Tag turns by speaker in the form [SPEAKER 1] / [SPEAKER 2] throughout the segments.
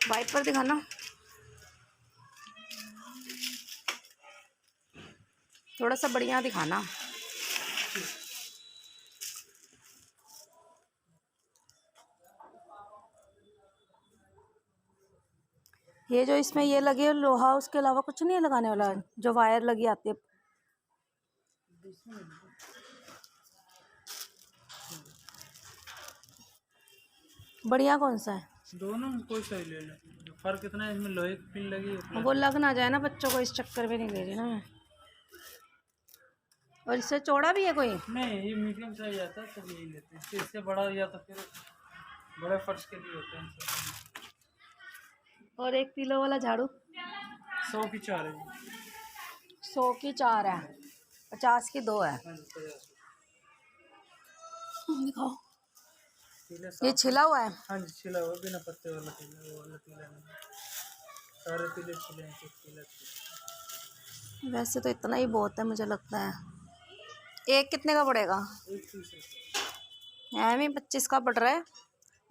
[SPEAKER 1] Wiper दिखाना, थोड़ा सा बढ़िया दिखाना। ये जो इसमें ये लगे है लोहा, उसके अलावा कुछ नहीं है लगाने वाला, जो वायर लगी आती है। बढ़िया कौन सा है?
[SPEAKER 2] दोनों में कोई सही ले लो। फर्क इतना है, इसमें लोहे की पिन लगी है।
[SPEAKER 1] वो लग ना जाए ना बच्चों को, इस चक्कर में नहीं ले रही ना मैं। और इससे चौड़ा भी है कोई?
[SPEAKER 2] नहीं, ये मीडियम साइज आता है, सब यही लेते हैं। इससे बड़ा या तो फिर बड़े फर्श के लिए होते हैं।
[SPEAKER 1] और 1 किलो वाला झाड़ू
[SPEAKER 2] 100 की 4 है जी।
[SPEAKER 1] 100 की 4 है, 50 की 2 है।
[SPEAKER 2] हाँ जी, 50।
[SPEAKER 1] दिखाओ,
[SPEAKER 2] तीले
[SPEAKER 1] ये छिला हुआ है।
[SPEAKER 2] हाँ जी, छिला हुआ, बिना पत्ते वाला तीला, वो वाला तीला नहीं। सारे तीले छिले हैं, कुछ तीला छिले।
[SPEAKER 1] वैसे तो इतना ही बहुत है मुझे लगता है। एक कितने का पड़ेगा?
[SPEAKER 2] 30
[SPEAKER 1] है भी 25 का पड़ रहा है।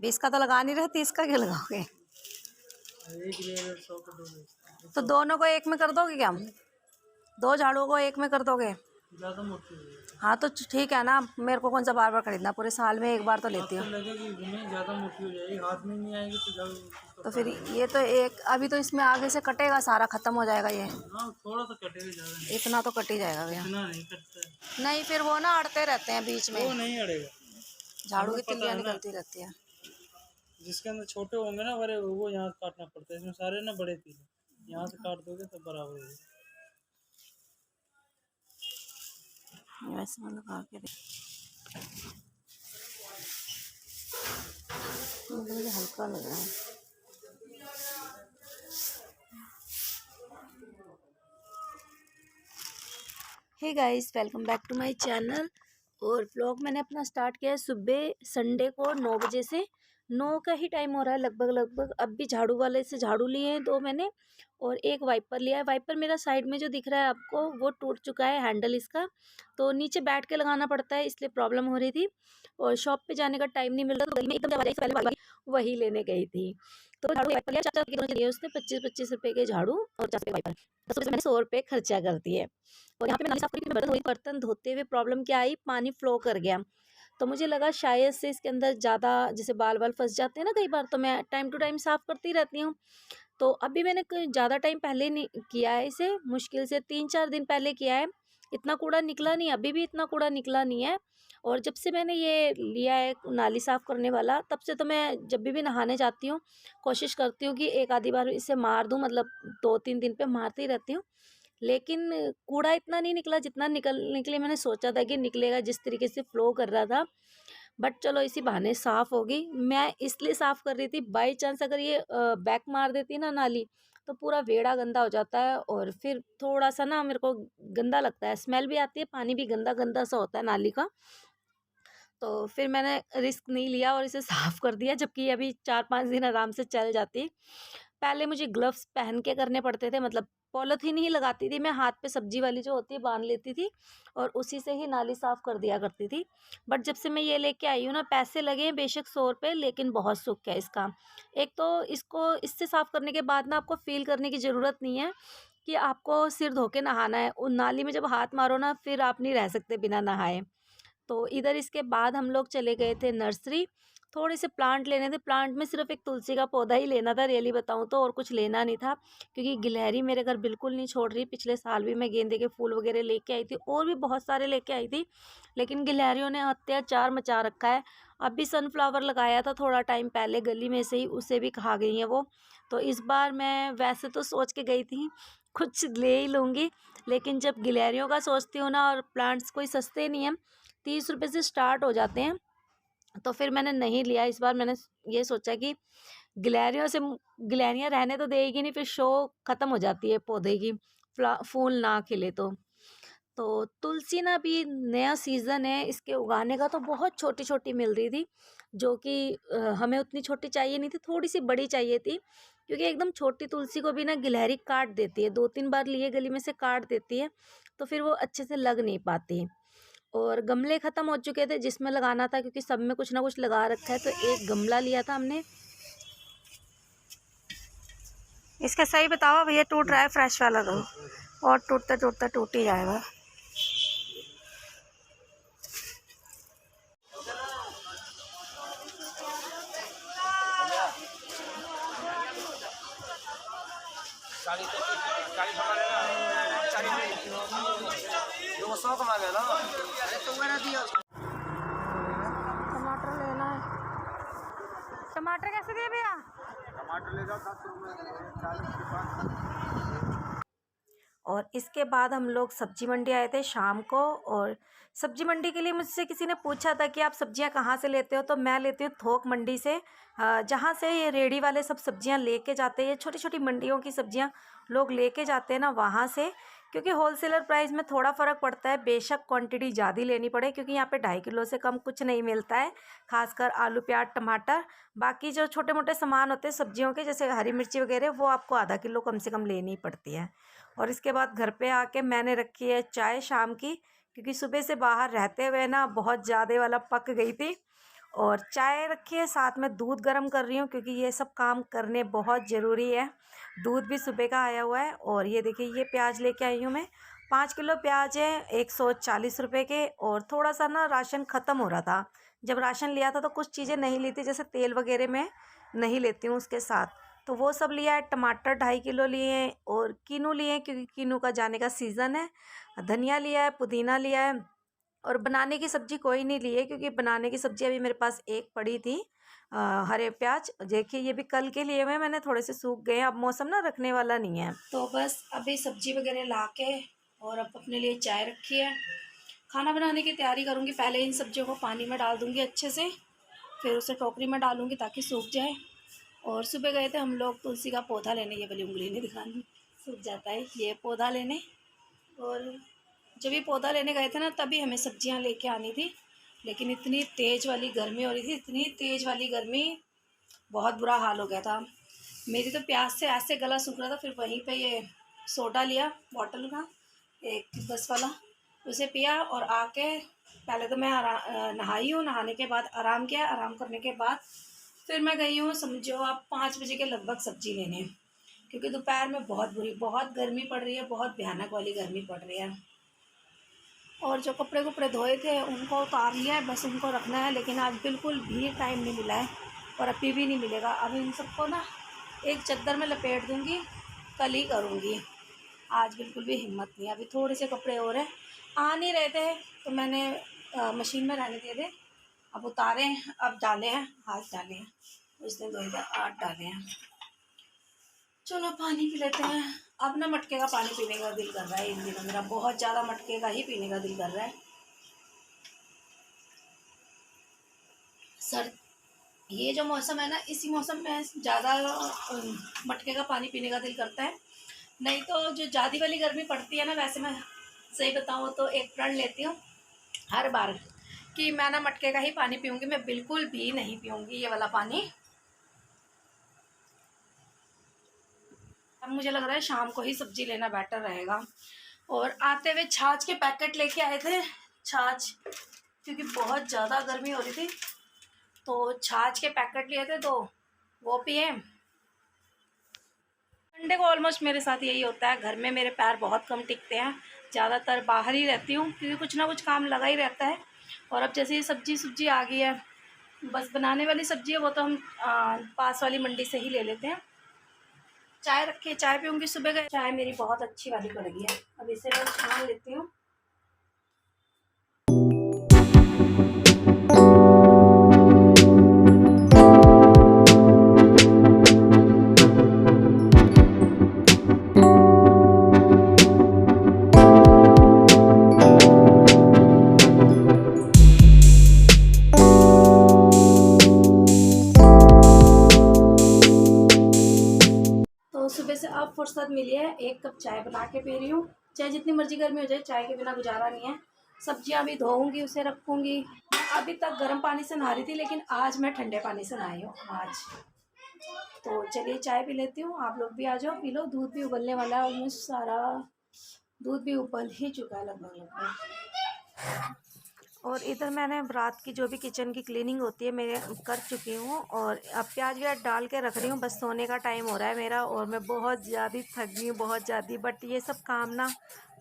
[SPEAKER 1] 20 का तो लगा नहीं रहे, 30 का क्या लगाओगे?
[SPEAKER 2] एक 100 का 2
[SPEAKER 1] तो दोनों को एक में कर दोगे क्या? 2 झाड़ुओं को एक में कर दोगे?
[SPEAKER 2] ज़्यादा मोटी हो गई।
[SPEAKER 1] हाँ तो ठीक है ना, मेरे को कौन सा बार बार खरीदना, पूरे साल में एक बार तो लेती हूँ।
[SPEAKER 2] लगेगी नहीं, ज़्यादा मोटी हो जाएगी, हाथ में नहीं आएगी तो झाड़ू।
[SPEAKER 1] तो फिर ये तो एक, अभी तो इसमें आगे से कटेगा सारा, खत्म हो जाएगा ये।
[SPEAKER 2] हाँ, थोड़ा तो कटेगा, ज़्यादा नहीं।
[SPEAKER 1] इतना तो कट ही जाएगा भैया।
[SPEAKER 2] इतना नहीं कटता है।
[SPEAKER 1] नहीं, फिर वो ना अड़ते रहते हैं बीच में,
[SPEAKER 2] वो नहीं अड़ेगा,
[SPEAKER 1] झाड़ू की
[SPEAKER 2] पता
[SPEAKER 1] तिल्लियाँ
[SPEAKER 2] है ना।
[SPEAKER 1] निकलती रहती है।
[SPEAKER 2] जिसके अंदर छोटे होंगे ना बड़े, वो यहाँ से काटना पड़ता है। इसमें सारे ना बड़े तीले, यहाँ से काट दोगे तो बराबर हो जाएगा।
[SPEAKER 1] वैसे मैं लगा के देख, मुझे हल्का लग रहा है। Hey guys, welcome back to my channel. और व्लॉग मैंने अपना स्टार्ट किया है सुबह संडे को 9 बजे से। 9 का ही टाइम हो रहा है लगभग। अब भी झाड़ू वाले से झाड़ू लिए हैं 2 मैंने, और एक वाइपर लिया है। वाइपर मेरा साइड में जो दिख रहा है आपको, वो टूट चुका है हैंडल इसका, तो नीचे बैठ के लगाना पड़ता है, इसलिए प्रॉब्लम हो रही थी। और शॉप पे जाने का टाइम नहीं मिल रहा, तो एकदम वही लेने गई थी। तो झाड़ू वाइपर लिया, 4 के लिए उसने 25-25 रुपये के झाड़ू और 50 रुपये वाइपर, तो मैंने 100 रुपये खर्चा कर दिए। और यहाँ पे मैं नाली साफ करी थी, बर्तन धोते हुए प्रॉब्लम क्या आई, पानी फ्लो कर गया। तो मुझे लगा शायद से इसके अंदर ज़्यादा जैसे बाल बाल फंस जाते हैं ना कई बार, तो मैं टाइम टू टाइम साफ़ करती रहती हूँ। तो अभी मैंने ज़्यादा टाइम पहले नहीं किया है इसे, मुश्किल से 3-4 दिन पहले किया है। इतना कूड़ा निकला नहीं, अभी भी इतना कूड़ा निकला नहीं है। और जब से मैंने ये लिया है नाली साफ़ करने वाला, तब से तो मैं जब भी नहाने जाती हूँ कोशिश करती हूँ कि एक आधी बार इसे मार दूँ, मतलब 2-3 दिन पे मारती रहती हूँ। लेकिन कूड़ा इतना नहीं निकला जितना निकलने के लिए मैंने सोचा था कि निकलेगा, जिस तरीके से फ़्लो कर रहा था। बट चलो इसी बहाने साफ़ होगी। मैं इसलिए साफ़ कर रही थी, बाई चांस अगर ये बैक मार देती ना नाली, तो पूरा वेड़ा गंदा हो जाता है, और फिर थोड़ा-सा ना मेरे को गंदा लगता है, स्मेल भी आती है, पानी भी गंदा-गंदा सा होता है नाली का। तो फिर मैंने रिस्क नहीं लिया और इसे साफ़ कर दिया, जबकि अभी 4-5 दिन आराम से चल जाती। पहले मुझे ग्लव्स पहन के करने पड़ते थे, मतलब पॉलीथीन ही लगाती थी मैं, हाथ पे सब्जी वाली जो होती है बांध लेती थी, और उसी से ही नाली साफ़ कर दिया करती थी। बट जब से मैं ये लेके आई हूँ ना, पैसे लगे हैं बेशक 100 रुपये, लेकिन बहुत सुख है इसका। एक तो इसको इससे साफ़ करने के बाद ना आपको फ़ील करने की ज़रूरत नहीं है कि आपको सिर धो के नहाना है। उन नाली में जब हाथ मारो ना, फिर आप नहीं रह सकते बिना नहाए। तो इधर इसके बाद हम लोग चले गए थे नर्सरी, थोड़े से प्लांट लेने थे। प्लांट में सिर्फ एक तुलसी का पौधा ही लेना था, रियली बताऊं तो, और कुछ लेना नहीं था, क्योंकि गिलहरी मेरे घर बिल्कुल नहीं छोड़ रही। पिछले साल भी मैं गेंदे के फूल वगैरह लेके आई थी, और भी बहुत सारे लेके आई थी, लेकिन गिलहरियों ने अत्याचार मचा रखा है। अभी सनफ्लावर लगाया था थोड़ा टाइम पहले गली में से ही, उसे भी खा गई हैं वो। तो इस बार मैं वैसे तो सोच के गई थी कुछ ले ही लूँगी, लेकिन जब गिलहरियों का सोचती हूँ ना, और प्लांट्स कोई सस्ते नहीं हैं, 30 रुपये से स्टार्ट हो जाते हैं, तो फिर मैंने नहीं लिया। इस बार मैंने ये सोचा कि गिलहरियाँ रहने तो देगी नहीं, फिर शो ख़त्म हो जाती है पौधे की, फूल ना खिले तो तुलसी ना भी नया सीज़न है इसके उगाने का, तो बहुत छोटी छोटी मिल रही थी, जो कि हमें उतनी छोटी चाहिए नहीं थी, थोड़ी सी बड़ी चाहिए थी, क्योंकि एकदम छोटी तुलसी को भी ना गिलहरी काट देती है, 2-3 बार लिए गली में से काट देती है, तो फिर वो अच्छे से लग नहीं पाती। और गमले ख़त्म हो चुके थे जिसमें लगाना था, क्योंकि सब में कुछ ना कुछ लगा रखा है, तो एक गमला लिया था हमने। इसका सही बताओ भैया, टूट रहा है फ्रेश वाला तो, और टूटता टूटता टूट ही जाएगा। टमाटर लेना है। टमाटर कैसे दिए भैया?
[SPEAKER 2] टमाटर ले जाओ 7 रुपये 40 के पास।
[SPEAKER 1] और इसके बाद हम लोग सब्जी मंडी आए थे शाम को। और सब्जी मंडी के लिए मुझसे किसी ने पूछा था कि आप सब्जियां कहाँ से लेते हो, तो मैं लेती हूँ थोक मंडी से, जहाँ से ये रेडी वाले सब सब्जियां लेके जाते हैं। ये छोटी छोटी मंडियों की सब्जियां लोग लेके जाते हैं ना, वहाँ से। क्योंकि होलसेलर प्राइस में थोड़ा फ़र्क पड़ता है, बेशक क्वांटिटी ज़्यादा लेनी पड़े, क्योंकि यहाँ पे 2.5 किलो से कम कुछ नहीं मिलता है, खासकर आलू प्याज टमाटर। बाकी जो छोटे मोटे सामान होते हैं सब्जियों के, जैसे हरी मिर्ची वगैरह, वो आपको आधा किलो कम से कम लेनी पड़ती है। और इसके बाद घर पे आके मैंने रखी है चाय शाम की, क्योंकि सुबह से बाहर रहते हुए ना बहुत ज़्यादा वाला पक गई थी। और चाय रखी है, साथ में दूध गर्म कर रही हूँ, क्योंकि ये सब काम करने बहुत ज़रूरी है। दूध भी सुबह का आया हुआ है। और ये देखिए, ये प्याज लेके आई हूँ मैं, 5 किलो प्याज है 140 रुपये के। और थोड़ा सा ना राशन ख़त्म हो रहा था, जब राशन लिया था तो कुछ चीज़ें नहीं ली थी, जैसे तेल वगैरह मैं नहीं लेती हूँ उसके साथ, तो वो सब लिया है। टमाटर 2.5 किलो लिए हैं, और कीनू लिए हैं, क्योंकि कीनू का जाने का सीज़न है। धनिया लिया है, पुदीना लिया है। और बनाने की सब्ज़ी कोई नहीं ली है, क्योंकि बनाने की सब्ज़ी अभी मेरे पास एक पड़ी थी। हरे प्याज देखिए, ये भी कल के लिए हुए हैं मैंने, थोड़े से सूख गए हैं, अब मौसम ना रखने वाला नहीं है। तो बस अभी सब्ज़ी वगैरह ला के, और अब अपने लिए चाय रखी है। खाना बनाने की तैयारी करूँगी। पहले इन सब्जियों को पानी में डाल दूँगी अच्छे से, फिर उसे टोकरी में डालूँगी ताकि सूख जाए। और सुबह गए थे हम लोग तुलसी का पौधा लेने, ये वाली उंगली नहीं दिखानी, सूख जाता है, ये पौधा लेने। और जब ये पौधा लेने गए थे ना, तभी हमें सब्जियां लेके आनी थी, लेकिन इतनी तेज़ वाली गर्मी हो रही थी, इतनी तेज़ वाली गर्मी, बहुत बुरा हाल हो गया था। मेरी तो प्यास से ऐसे गला सूख रहा था। फिर वहीं पे ये सोडा लिया बॉटल का, एक 10 वाला, उसे पिया। और आके पहले तो मैं नहाई हूँ, नहाने के बाद आराम किया। आराम करने के बाद फिर मैं गई हूँ, समझो आप 5 बजे के लगभग सब्जी लेने, क्योंकि दोपहर में बहुत गर्मी पड़ रही है, बहुत भयानक वाली गर्मी पड़ रही है। और जो कपड़े कुपड़े धोए थे उनको उतार लिया है, बस उनको रखना है। लेकिन आज बिल्कुल भी टाइम नहीं मिला है, और अभी भी नहीं मिलेगा। अब इन सबको ना एक चादर में लपेट दूँगी, कल ही करूँगी। आज बिल्कुल भी हिम्मत नहीं है। अभी थोड़े से कपड़े और हैं, आ नहीं रहे थे, तो मैंने मशीन में रहने दिए थे। अब उतारे हैं, अब डाले हैं, आज डाले हैं, उस दिन 2 आज डाले हैं। चलो पानी पी लेते हैं। अब ना मटके का पानी पीने का दिल कर रहा है इन दिनों, मेरा बहुत ज़्यादा मटके का ही पीने का दिल कर रहा है। सर, ये जो मौसम है ना, इसी मौसम में ज़्यादा मटके का पानी पीने का दिल करता है। नहीं तो जो ज़्यादा वाली गर्मी पड़ती है ना, वैसे मैं सही बताऊँ तो एक प्रण लेती हूँ हर बार कि मैं ना मटके का ही पानी पीऊँगी, मैं बिल्कुल भी नहीं पीऊँगी ये वाला पानी। अब मुझे लग रहा है शाम को ही सब्जी लेना बेटर रहेगा। और आते हुए छाछ के पैकेट लेके आए थे, छाछ, क्योंकि बहुत ज़्यादा गर्मी हो रही थी, तो छाछ के पैकेट लिए थे, तो वो पिए। संडे को ऑलमोस्ट मेरे साथ यही होता है, घर में मेरे पैर बहुत कम टिकते हैं, ज़्यादातर बाहर ही रहती हूँ, क्योंकि कुछ ना कुछ काम लगा ही रहता है। और अब जैसे ये सब्जी आ गई है, बस बनाने वाली सब्जी है, वो तो हम पास वाली मंडी से ही ले लेते हैं। चाय रखी है, चाय पीऊँगी। सुबह का चाय मेरी बहुत अच्छी वाली पड़ गई है, अब इसे मैं छान लेती हूँ। तो सुबह से अब फुर्सत मिली है, 1 कप चाय बना के पी रही हूँ। चाहे जितनी मर्जी गर्मी हो जाए, चाय के बिना गुजारा नहीं है। सब्जियां भी धोऊंगी, उसे रखूँगी। अभी तक गर्म पानी से नहा रही थी, लेकिन आज मैं ठंडे पानी से नहाई हूँ आज। तो चलिए चाय पी लेती हूँ, आप लोग भी आ जाओ, पी लो। दूध भी उबलने वाला है, ऑलमोस्ट सारा दूध भी उबल ही चुका है लगभग लगभग। और इधर मैंने रात की जो भी किचन की क्लीनिंग होती है मेरे कर चुकी हूँ, और अब प्याज व्याज डाल के रख रही हूँ। बस सोने का टाइम हो रहा है मेरा, और मैं बहुत ज़्यादा थक गई हूँ, बहुत ज़्यादा। बट ये सब काम ना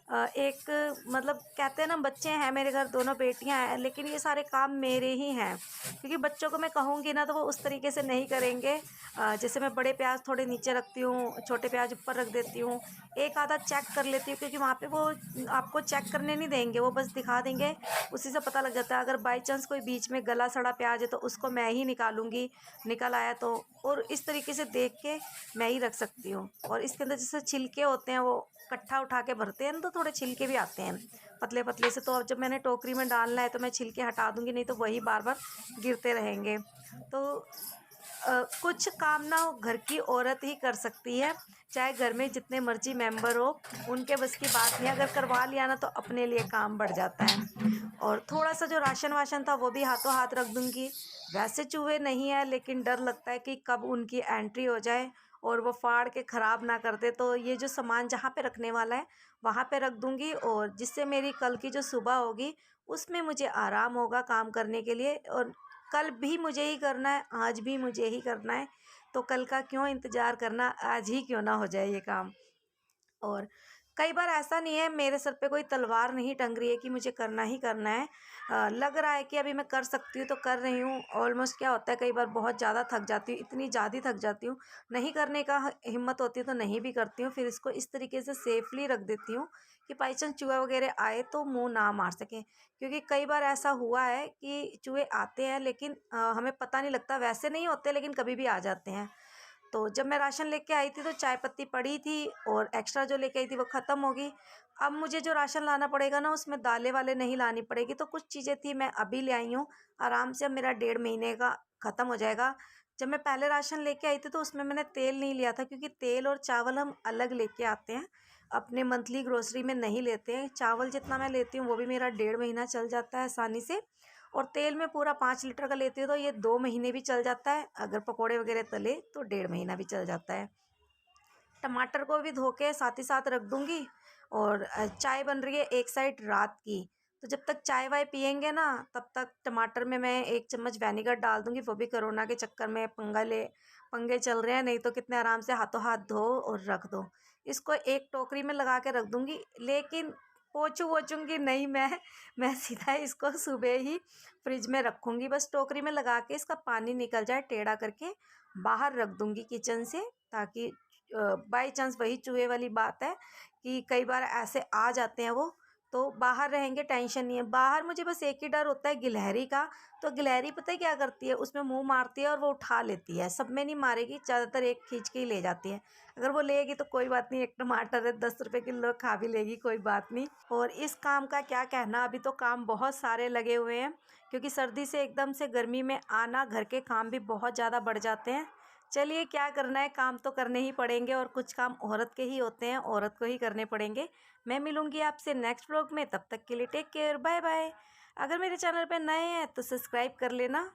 [SPEAKER 1] एक मतलब कहते हैं ना, बच्चे हैं मेरे घर, दोनों बेटियां हैं, लेकिन ये सारे काम मेरे ही हैं, क्योंकि बच्चों को मैं कहूँगी ना तो वो उस तरीके से नहीं करेंगे। जैसे मैं बड़े प्याज थोड़े नीचे रखती हूँ, छोटे प्याज ऊपर रख देती हूँ, एक आधा चेक कर लेती हूँ, क्योंकि वहाँ पे वो आपको चेक करने नहीं देंगे, वो बस दिखा देंगे, उसी से पता लग जाता है। अगर बाई चांस कोई बीच में गला सड़ा प्याज है तो उसको मैं ही निकालूंगी, निकल आया तो। और इस तरीके से देख के मैं ही रख सकती हूँ। और इसके अंदर जैसे छिलके होते हैं वो कट्ठा उठा के भरते हैं तो थोड़े छिलके भी आते हैं पतले पतले से, तो अब जब मैंने टोकरी में डालना है तो मैं छिलके हटा दूंगी, नहीं तो वही बार बार गिरते रहेंगे। तो कुछ काम ना घर की औरत ही कर सकती है, चाहे घर में जितने मर्जी मेंबर हो, उनके बस की बात नहीं। अगर करवा लिया ना तो अपने लिए काम बढ़ जाता है। और थोड़ा सा जो राशन वाशन था वो भी हाथों हाथ रख दूंगी। वैसे चूहे नहीं है, लेकिन डर लगता है कि कब उनकी एंट्री हो जाए और वो फाड़ के ख़राब ना कर दे। तो ये जो सामान जहाँ पे रखने वाला है वहाँ पे रख दूंगी, और जिससे मेरी कल की जो सुबह होगी उसमें मुझे आराम होगा काम करने के लिए। और कल भी मुझे ही करना है, आज भी मुझे ही करना है, तो कल का क्यों इंतज़ार करना, आज ही क्यों ना हो जाए ये काम। और कई बार ऐसा नहीं है, मेरे सर पे कोई तलवार नहीं टंग रही है कि मुझे करना ही करना है। लग रहा है कि अभी मैं कर सकती हूँ तो कर रही हूँ। ऑलमोस्ट क्या होता है, कई बार बहुत ज़्यादा थक जाती हूँ, इतनी ज़्यादा थक जाती हूँ, नहीं करने का हिम्मत होती है तो नहीं भी करती हूँ। फिर इसको इस तरीके से सेफली रख देती हूँ कि बाई चांस चूहा वगैरह आए तो मुंह ना मार सके, क्योंकि कई बार ऐसा हुआ है कि चूहे आते हैं लेकिन हमें पता नहीं लगता, वैसे नहीं होते लेकिन कभी भी आ जाते हैं। तो जब मैं राशन लेके आई थी तो चाय पत्ती पड़ी थी, और एक्स्ट्रा जो लेके आई थी वो ख़त्म हो गई। अब मुझे जो राशन लाना पड़ेगा ना उसमें दालें वाले नहीं लानी पड़ेगी, तो कुछ चीज़ें थी मैं अभी ले आई हूँ। आराम से अब मेरा 1.5 महीने का ख़त्म हो जाएगा। जब मैं पहले राशन लेके आई थी तो उसमें मैंने तेल नहीं लिया था, क्योंकि तेल और चावल हम अलग लेके आते हैं, अपने मंथली ग्रोसरी में नहीं लेते हैं। चावल जितना मैं लेती हूँ वो भी मेरा 1.5 महीना चल जाता है आसानी से, और तेल में पूरा 5 लीटर का लेती हूँ तो ये 2 महीने भी चल जाता है। अगर पकोड़े वगैरह तले तो 1.5 महीना भी चल जाता है। टमाटर को भी धो के साथ ही साथ रख दूंगी। और चाय बन रही है एक साइड रात की, तो जब तक चाय वाय पियेंगे ना तब तक टमाटर में मैं 1 चम्मच विनेगर डाल दूंगी। वो भी कोरोना के चक्कर में पंगे चल रहे हैं, नहीं तो कितने आराम से हाथों हाथ धो और रख दो। इसको एक टोकरी में लगा के रख दूंगी, लेकिन पोछूंगी नहीं मैं सीधा इसको सुबह ही फ्रिज में रखूंगी। बस टोकरी में लगा के इसका पानी निकल जाए टेढ़ा करके बाहर रख दूंगी किचन से, ताकि बाई चांस वही चूहे वाली बात है कि कई बार ऐसे आ जाते हैं वो, तो बाहर रहेंगे टेंशन नहीं है। बाहर मुझे बस एक ही डर होता है गिलहरी का। तो गिलहरी पता है क्या करती है, उसमें मुंह मारती है और वो उठा लेती है, सब में नहीं मारेगी, ज़्यादातर एक खींच के ही ले जाती है। अगर वो लेगी तो कोई बात नहीं, एक टमाटर है 10 रुपए किलो, खा भी लेगी, कोई बात नहीं। और इस काम का क्या कहना, अभी तो काम बहुत सारे लगे हुए हैं, क्योंकि सर्दी से एकदम से गर्मी में आना, घर के काम भी बहुत ज़्यादा बढ़ जाते हैं। चलिए क्या करना है, काम तो करने ही पड़ेंगे, और कुछ काम औरत के ही होते हैं, औरत को ही करने पड़ेंगे। मैं मिलूंगी आपसे नेक्स्ट व्लॉग में, तब तक के लिए टेक केयर, बाय बाय। अगर मेरे चैनल पे नए हैं तो सब्सक्राइब कर लेना।